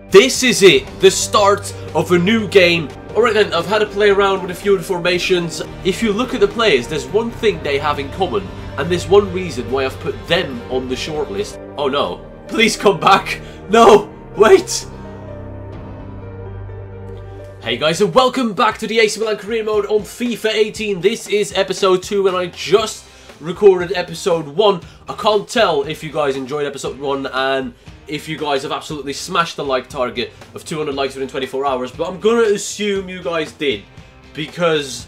This is it, the start of a new game. Alright then, I've had to play around with a few of the formations. If you look at the players, there's one thing they have in common, and there's one reason why I've put them on the shortlist. Oh no, please come back. No, wait. Hey guys, and welcome back to the AC Milan Career Mode on FIFA 18. This is episode 2 and I just recorded episode 1. I can't tell if you guys enjoyed episode 1 and if you guys have absolutely smashed the like target of 200 likes within 24 hours, but I'm gonna assume you guys did, because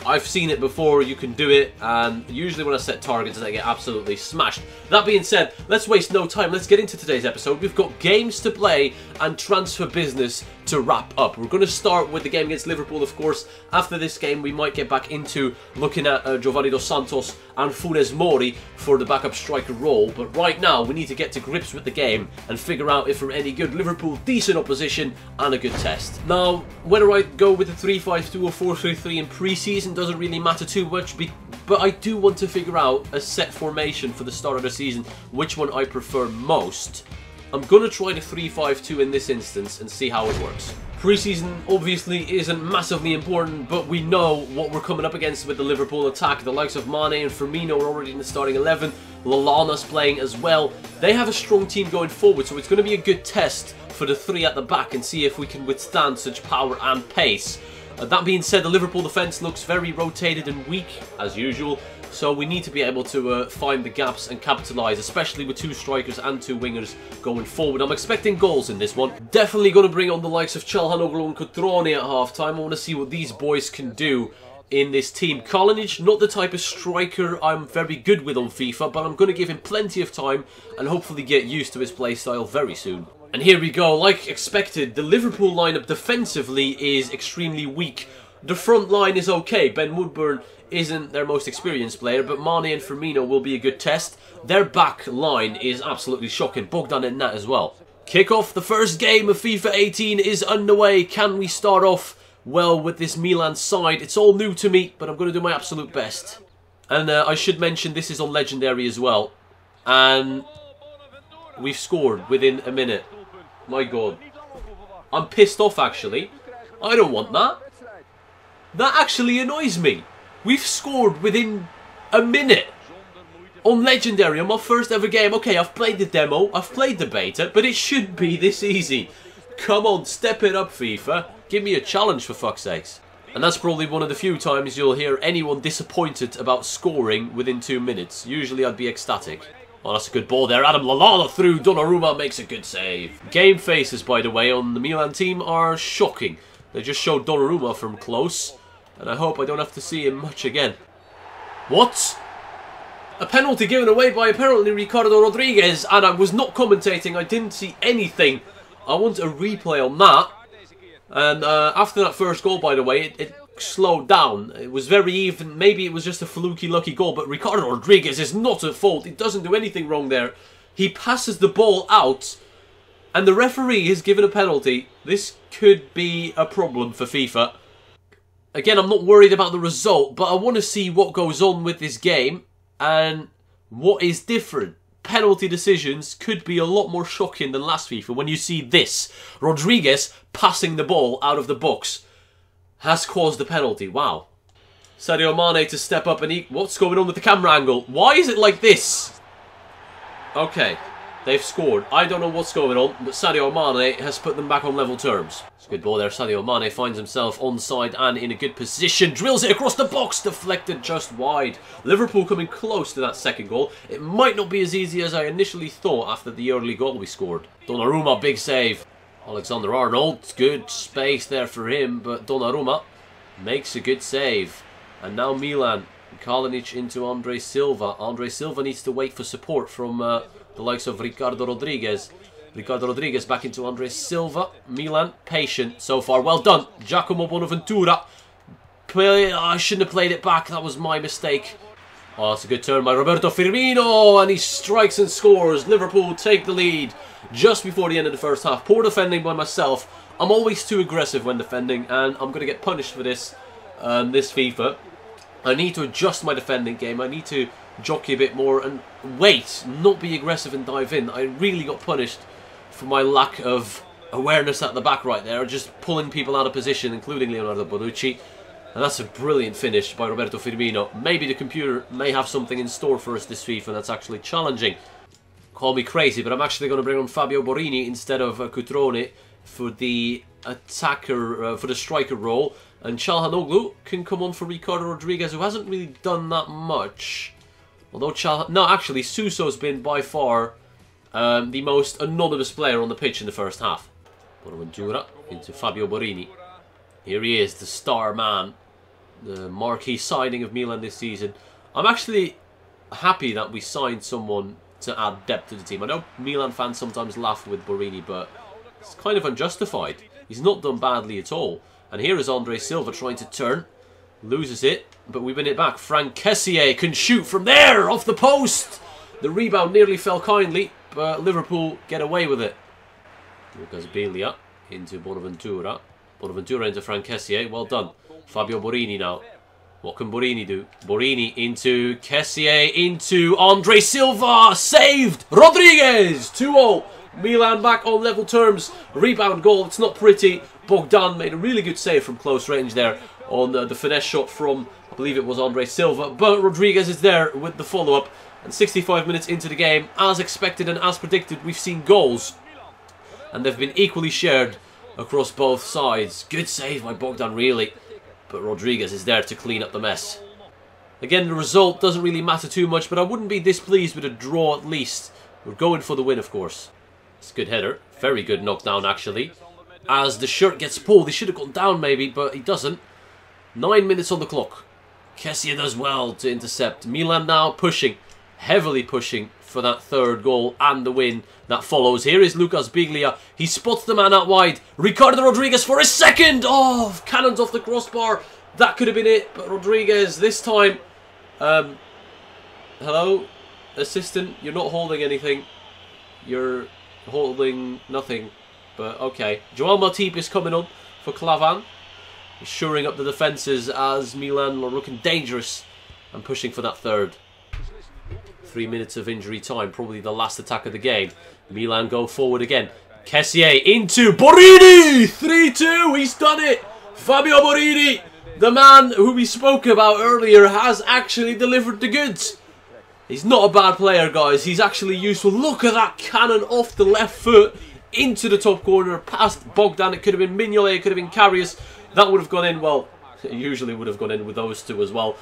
I've seen it before, you can do it, and usually when I set targets they get absolutely smashed. That being said, let's waste no time, let's get into today's episode. We've got games to play and transfer business to wrap up. We're going to start with the game against Liverpool, of course. After this game we might get back into looking at Giovanni Dos Santos and Funes Mori for the backup striker role, but right now we need to get to grips with the game and figure out if we're any good. Liverpool, decent opposition and a good test. Now, whether I go with the 3-5-2 or 4-3-3 in pre-season doesn't really matter too much, but I do want to figure out a set formation for the start of the season, which one I prefer most. I'm going to try the 3-5-2 in this instance and see how it works. Preseason obviously isn't massively important, but we know what we're coming up against with the Liverpool attack. The likes of Mane and Firmino are already in the starting 11. Lallana's playing as well. They have a strong team going forward, so it's going to be a good test for the three at the back and see if we can withstand such power and pace. That being said, the Liverpool defence looks very rotated and weak, as usual, so we need to be able to find the gaps and capitalise, especially with two strikers and two wingers going forward. I'm expecting goals in this one. Definitely going to bring on the likes of Çalhanoğlu and Cutrone at half-time. I want to see what these boys can do in this team. Kalinic, not the type of striker I'm very good with on FIFA, but I'm going to give him plenty of time and hopefully get used to his playstyle very soon. And here we go, like expected, the Liverpool lineup defensively is extremely weak. The front line is okay. Ben Woodburn isn't their most experienced player, but Mane and Firmino will be a good test. Their back line is absolutely shocking. Bogdan and Nat as well. Kick off, the first game of FIFA 18 is underway. Can we start off well with this Milan side? It's all new to me, but I'm going to do my absolute best. And I should mention this is on Legendary as well. And we've scored within a minute. My god. I'm pissed off actually. I don't want that. That actually annoys me. We've scored within a minute. On Legendary, on my first ever game. Okay, I've played the demo, I've played the beta, but it should be this easy. Come on, step it up FIFA. Give me a challenge for fuck's sakes. And that's probably one of the few times you'll hear anyone disappointed about scoring within 2 minutes. Usually I'd be ecstatic. Oh, that's a good ball there. Adam Lallana through. Donnarumma makes a good save. Game faces, by the way, on the Milan team are shocking. They just showed Donnarumma from close, and I hope I don't have to see him much again. What? A penalty given away by apparently Ricardo Rodriguez, and I was not commentating. I didn't see anything. I want a replay on that. And after that first goal, by the way, it slowed down. It was very even. Maybe it was just a fluky lucky goal, but Ricardo Rodriguez is not at fault. He doesn't do anything wrong there. He passes the ball out and the referee has given a penalty. This could be a problem for FIFA. Again, I'm not worried about the result, but I want to see what goes on with this game and what is different. Penalty decisions could be a lot more shocking than last FIFA when you see this. Rodriguez passing the ball out of the box has caused the penalty. Wow. Sadio Mane to step up and what's going on with the camera angle? Why is it like this? Okay, they've scored. I don't know what's going on, but Sadio Mane has put them back on level terms. It's a good ball there. Sadio Mane finds himself onside and in a good position. Drills it across the box, deflected just wide. Liverpool coming close to that second goal. It might not be as easy as I initially thought after the early goal we scored. Donnarumma, big save. Alexander-Arnold, good space there for him, but Donnarumma makes a good save. And now Milan, Kalinic into Andre Silva. Andre Silva needs to wait for support from the likes of Ricardo Rodriguez. Ricardo Rodriguez back into Andre Silva. Milan, patient so far. Well done, Giacomo Bonaventura. I shouldn't have played it back, that was my mistake. Oh, that's a good turn by Roberto Firmino, and he strikes and scores. Liverpool take the lead just before the end of the first half. Poor defending by myself. I'm always too aggressive when defending, and I'm going to get punished for this this FIFA. I need to adjust my defending game. I need to jockey a bit more and wait, not be aggressive and dive in. I really got punished for my lack of awareness at the back right there, just pulling people out of position, including Leonardo Bonucci. And that's a brilliant finish by Roberto Firmino. Maybe the computer may have something in store for us this FIFA that's actually challenging. Call me crazy, but I'm actually going to bring on Fabio Borini instead of Cutrone for the attacker, for the striker role. And Çalhanoğlu can come on for Ricardo Rodriguez, who hasn't really done that much. Although no, actually, Suso's been by far the most anonymous player on the pitch in the first half. Bonaventura into Fabio Borini. Here he is, the star man. The marquee signing of Milan this season. I'm actually happy that we signed someone to add depth to the team. I know Milan fans sometimes laugh with Borini, but it's kind of unjustified. He's not done badly at all. And here is Andre Silva trying to turn. Loses it, but we win it back. Franck Kessié can shoot from there, off the post. The rebound nearly fell kindly, but Liverpool get away with it. Lucas Biglia into Bonaventura. Bonaventura into Franck Kessié. Well done. Fabio Borini now. What can Borini do? Borini into Kessié, into Andre Silva. Saved! Rodriguez! 2-0. Milan back on level terms. Rebound goal. It's not pretty. Bogdan made a really good save from close range there on the finesse shot from, I believe it was Andre Silva. But Rodriguez is there with the follow-up. And 65 minutes into the game, as expected and as predicted, we've seen goals. And they've been equally shared across both sides. Good save by Bogdan, really. But Rodriguez is there to clean up the mess. Again, the result doesn't really matter too much, but I wouldn't be displeased with a draw at least. We're going for the win, of course. It's a good header. Very good knockdown, actually. As the shirt gets pulled, he should have gone down maybe, but he doesn't. 9 minutes on the clock. Kessié does well to intercept. Milan now pushing, heavily pushing for that third goal and the win that follows. Here is Lucas Biglia. He spots the man out wide. Ricardo Rodriguez for his second. Oh, cannons off the crossbar. That could have been it. But Rodriguez this time. Hello, assistant. You're not holding anything. You're holding nothing. But okay. Joel Matip is coming on for Clavan. He's shoring up the defences as Milan are looking dangerous and pushing for that third. 3 minutes of injury time, probably the last attack of the game. Milan go forward again. Kessié into Borini! 3-2, he's done it! Fabio Borini, the man who we spoke about earlier, has actually delivered the goods. He's not a bad player, guys. He's actually useful. Look at that cannon off the left foot into the top corner, past Bogdan. It could have been Mignolet, it could have been Karius. That would have gone in, well, it usually would have gone in with those two as well.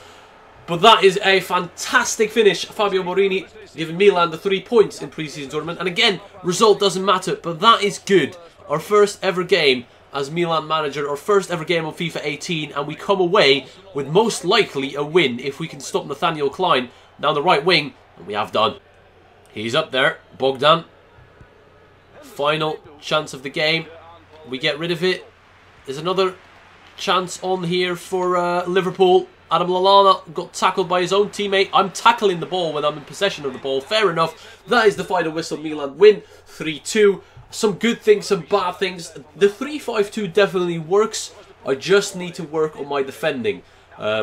But that is a fantastic finish. Fabio Borini giving Milan the 3 points in pre-season tournament. And again, result doesn't matter, but that is good. Our first ever game as Milan manager, our first ever game on FIFA 18, and we come away with most likely a win if we can stop Nathaniel Klein down the right wing, and we have done. He's up there, Bogdan. Final chance of the game. We get rid of it. There's another chance on here for Liverpool. Adam Lallana got tackled by his own teammate. I'm tackling the ball when I'm in possession of the ball. Fair enough. That is the final whistle. Milan win 3-2. Some good things, some bad things. The 3-5-2 definitely works. I just need to work on my defending,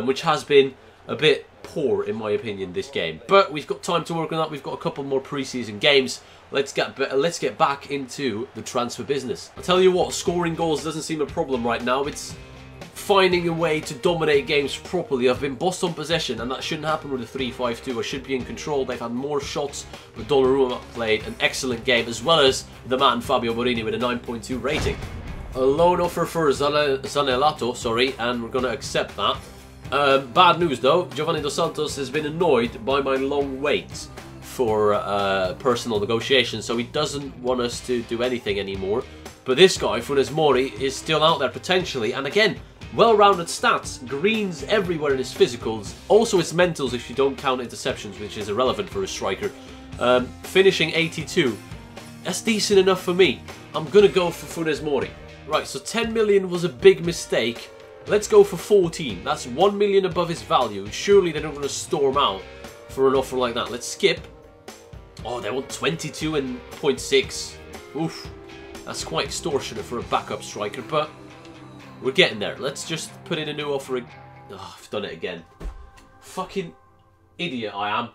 which has been a bit poor in my opinion this game. But we've got time to work on that. We've got a couple more pre-season games. Let's get back into the transfer business. I'll tell you what, scoring goals doesn't seem a problem right now. It's finding a way to dominate games properly. I've been bossed on possession, and that shouldn't happen with a 3-5-2. I should be in control. They've had more shots, but Donnarumma played an excellent game, as well as the man Fabio Borini with a 9.2 rating. A loan offer for Zanelato, sorry, and we're going to accept that. Bad news though, Giovanni Dos Santos has been annoyed by my long wait for personal negotiations, so he doesn't want us to do anything anymore. But this guy, Funes Mori, is still out there potentially, and again, well-rounded stats, greens everywhere in his physicals, also his mentals if you don't count interceptions, which is irrelevant for a striker. Finishing 82, that's decent enough for me. I'm going to go for Funes Mori. Right, so 10 million was a big mistake. Let's go for 14. That's 1 million above his value. Surely they're not going to storm out for an offer like that. Let's skip. Oh, they want 22 and 0.6. Oof. That's quite extortionate for a backup striker, but we're getting there. Let's just put in a new offer. Oh, I've done it again. Fucking idiot I am.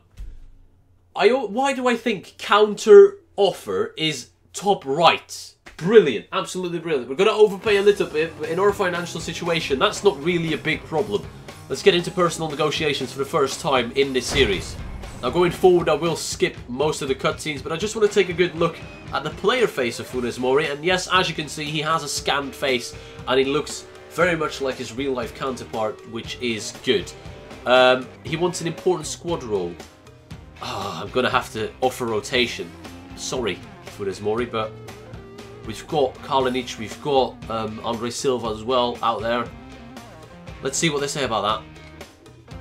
Why do I think counter offer is top right? Brilliant. Absolutely brilliant. We're going to overpay a little bit, but in our financial situation, that's not really a big problem. Let's get into personal negotiations for the first time in this series. Now, going forward, I will skip most of the cutscenes, but I just want to take a good look at the player face of Funes Mori. And yes, as you can see, he has a scanned face, and he looks very much like his real-life counterpart, which is good. He wants an important squad role. Oh, I'm going to have to offer rotation. Sorry, Funes Mori, but we've got Kalinic, we've got Andre Silva as well out there. Let's see what they say about that.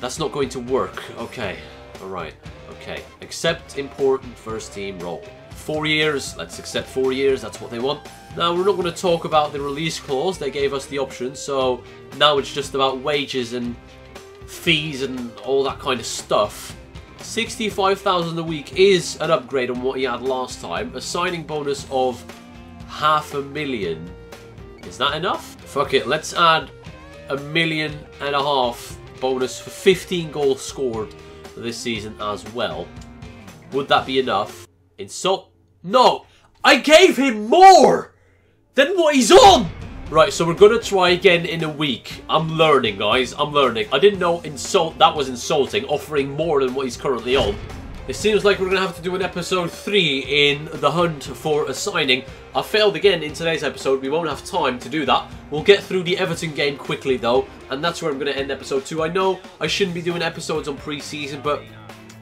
That's not going to work. Okay, alright, okay. Accept important first team role. 4 years, let's accept 4 years, that's what they want. Now, we're not going to talk about the release clause, they gave us the option, so now it's just about wages and fees and all that kind of stuff. 65,000 a week is an upgrade on what he had last time. A signing bonus of 500,000. Is that enough? Fuck it, let's add 1.5 million bonus for 15 goals scored this season as well. Would that be enough? Insult? No! I gave him more than what he's on! Right, so we're going to try again in a week. I'm learning, guys. I'm learning. I didn't know that was insulting, offering more than what he's currently on. It seems like we're going to have to do an episode 3 in the hunt for a signing. I failed again in today's episode. We won't have time to do that. We'll get through the Everton game quickly, though, and that's where I'm going to end episode 2. I know I shouldn't be doing episodes on pre-season, but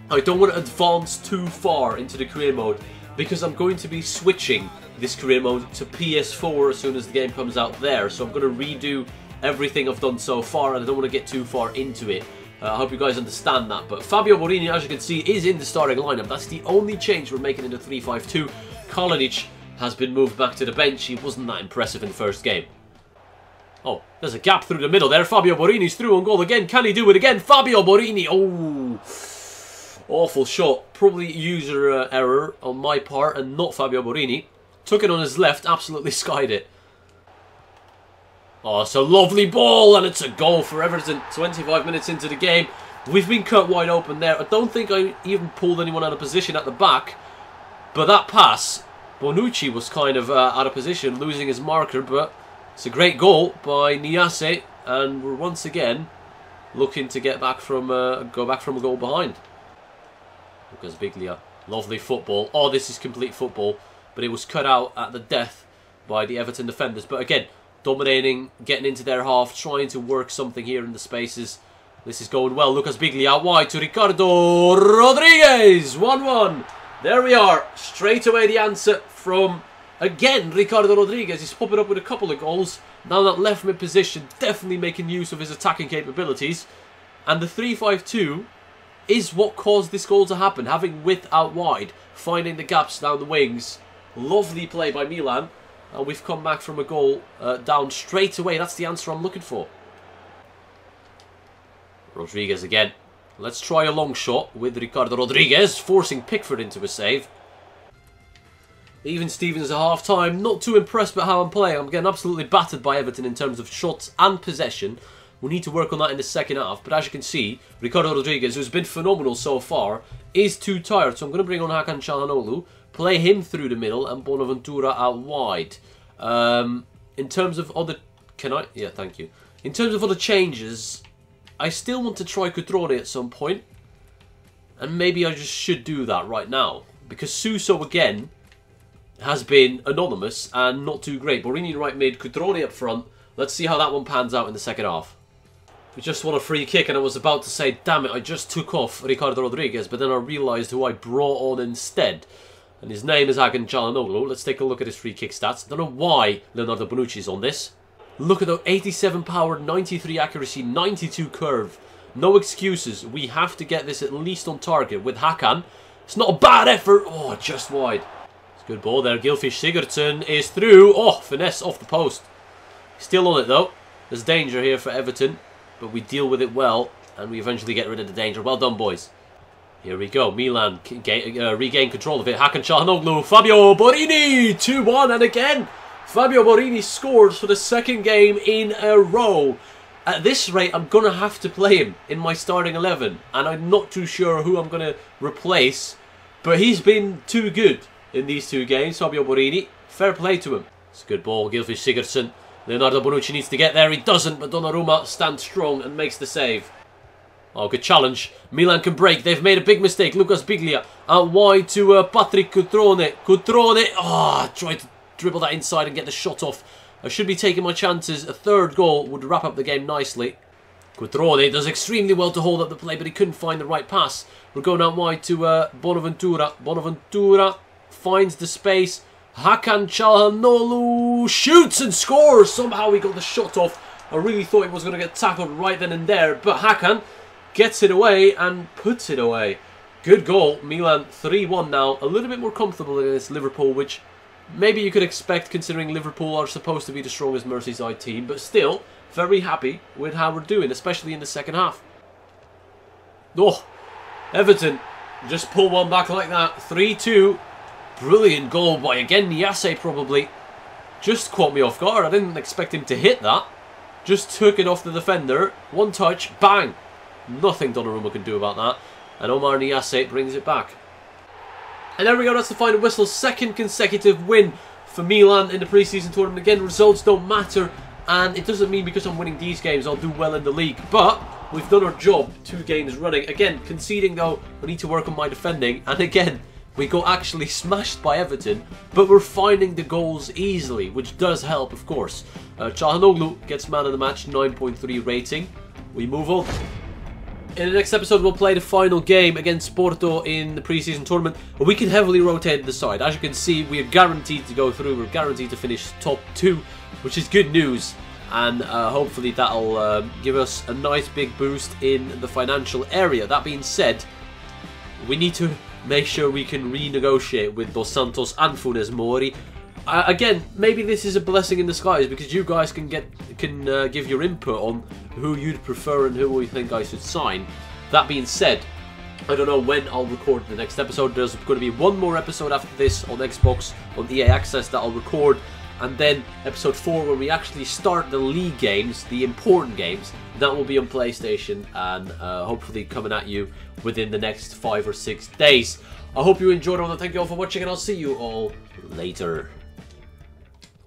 I don't want to advance too far into the career mode because I'm going to be switching this career mode to PS4 as soon as the game comes out there. So I'm going to redo everything I've done so far, and I don't want to get too far into it. I hope you guys understand that. But Fabio Borini, as you can see, is in the starting lineup. That's the only change we're making in the 3-5-2. Kalinic has been moved back to the bench. He wasn't that impressive in the first game. Oh, there's a gap through the middle there. Fabio Borini's through on goal again. Can he do it again? Fabio Borini. Oh, awful shot. Probably user error on my part and not Fabio Borini. Took it on his left. Absolutely skied it. Oh, it's a lovely ball, and it's a goal for Everton. 25 minutes into the game. We've been cut wide open there. I don't think I even pulled anyone out of position at the back. But that pass, Bonucci was kind of out of position, losing his marker. But it's a great goal by Niasse, and we're once again looking to get back from go back from a goal behind. Lucas Biglia, lovely football. Oh, this is complete football, but it was cut out at the death by the Everton defenders. But again, dominating, getting into their half, trying to work something here in the spaces. This is going well. Lucas Biglia out wide to Ricardo Rodriguez. 1-1. There we are. Straight away the answer from, again, Ricardo Rodriguez. He's popping up with a couple of goals. Now that left mid position, definitely making use of his attacking capabilities. And the 3-5-2 is what caused this goal to happen. Having width out wide, finding the gaps down the wings. Lovely play by Milan. And we've come back from a goal down straight away. That's the answer I'm looking for. Rodriguez again. Let's try a long shot with Ricardo Rodriguez, forcing Pickford into a save. Even Stevens at half-time. Not too impressed by how I'm playing. I'm getting absolutely battered by Everton in terms of shots and possession. We need to work on that in the second half. But as you can see, Ricardo Rodriguez, who's been phenomenal so far, is too tired. So I'm going to bring on Hakan Çalhanoğlu, play him through the middle, and Bonaventura out wide. In terms of other... Can I? Yeah, thank you. In terms of other changes, I still want to try Cutrone at some point. And maybe I just should do that right now. Because Suso, again, has been anonymous and not too great. Borini right mid, Cutrone up front. Let's see how that one pans out in the second half. We just won a free kick, and I was about to say, damn it, I just took off Ricardo Rodriguez, but then I realised who I brought on instead. And his name is Hakan Çalhanoğlu. Let's take a look at his free kick stats. Don't know why Leonardo Bonucci's on this. Look at the 87 power, 93 accuracy, 92 curve. No excuses. We have to get this at least on target with Hakan. It's not a bad effort. Oh, just wide. It's a good ball there. Gylfi Sigurdsson is through. Oh, finesse off the post. Still on it though. There's danger here for Everton, but we deal with it well, and we eventually get rid of the danger. Well done, boys. Here we go. Milan regain control of it. Hakan Çalhanoğlu, Fabio Borini, 2-1, and again, Fabio Borini scores for the second game in a row. At this rate, I'm going to have to play him in my starting 11, and I'm not too sure who I'm going to replace, but he's been too good in these 2 games. Fabio Borini, fair play to him. It's a good ball, Gylfi Sigurdsson. Leonardo Bonucci needs to get there, he doesn't, but Donnarumma stands strong and makes the save. Oh, good challenge. Milan can break. They've made a big mistake. Lucas Biglia out wide to Patrick Cutrone. Cutrone, tried to dribble that inside and get the shot off. I should be taking my chances. A 3rd goal would wrap up the game nicely. Cutrone does extremely well to hold up the play, but he couldn't find the right pass. We're going out wide to Bonaventura. Bonaventura finds the space. Hakan Çalhanoğlu shoots and scores. Somehow he got the shot off. I really thought he was going to get tackled right then and there, but Hakan gets it away and puts it away. Good goal. Milan 3-1 now. A little bit more comfortable against Liverpool, which maybe you could expect considering Liverpool are supposed to be the strongest Merseyside team, but still very happy with how we're doing, especially in the second half. Oh, Everton just pull one back like that. 3-2. Brilliant goal by, again, Niasse probably. Just caught me off guard. I didn't expect him to hit that. Just took it off the defender. One touch, bang. Nothing Donnarumma can do about that. And Omar Niasse brings it back. And there we go, that's the final whistle. 2nd consecutive win for Milan in the pre-season tournament. Again, results don't matter. And it doesn't mean because I'm winning these games I'll do well in the league. But we've done our job 2 games running. Again, conceding though, I need to work on my defending. And again, we got actually smashed by Everton. But we're finding the goals easily, which does help, of course. Çalhanoğlu gets man of the match, 9.3 rating. We move on. In the next episode, we'll play the final game against Porto in the pre-season tournament. We can heavily rotate the side. As you can see, we are guaranteed to go through. We're guaranteed to finish top 2, which is good news. And hopefully that'll give us a nice big boost in the financial area. That being said, we need to make sure we can renegotiate with Dos Santos and Funes Mori. Again, maybe this is a blessing in disguise because you guys can give your input on who you'd prefer and who we think I should sign. That being said, I don't know when I'll record the next episode. There's going to be 1 more episode after this on Xbox, on EA Access, that I'll record. And then episode 4 when we actually start the league games, the important games. That will be on PlayStation and hopefully coming at you within the next 5 or 6 days. I hope you enjoyed it, and thank you all for watching, and I'll see you all later.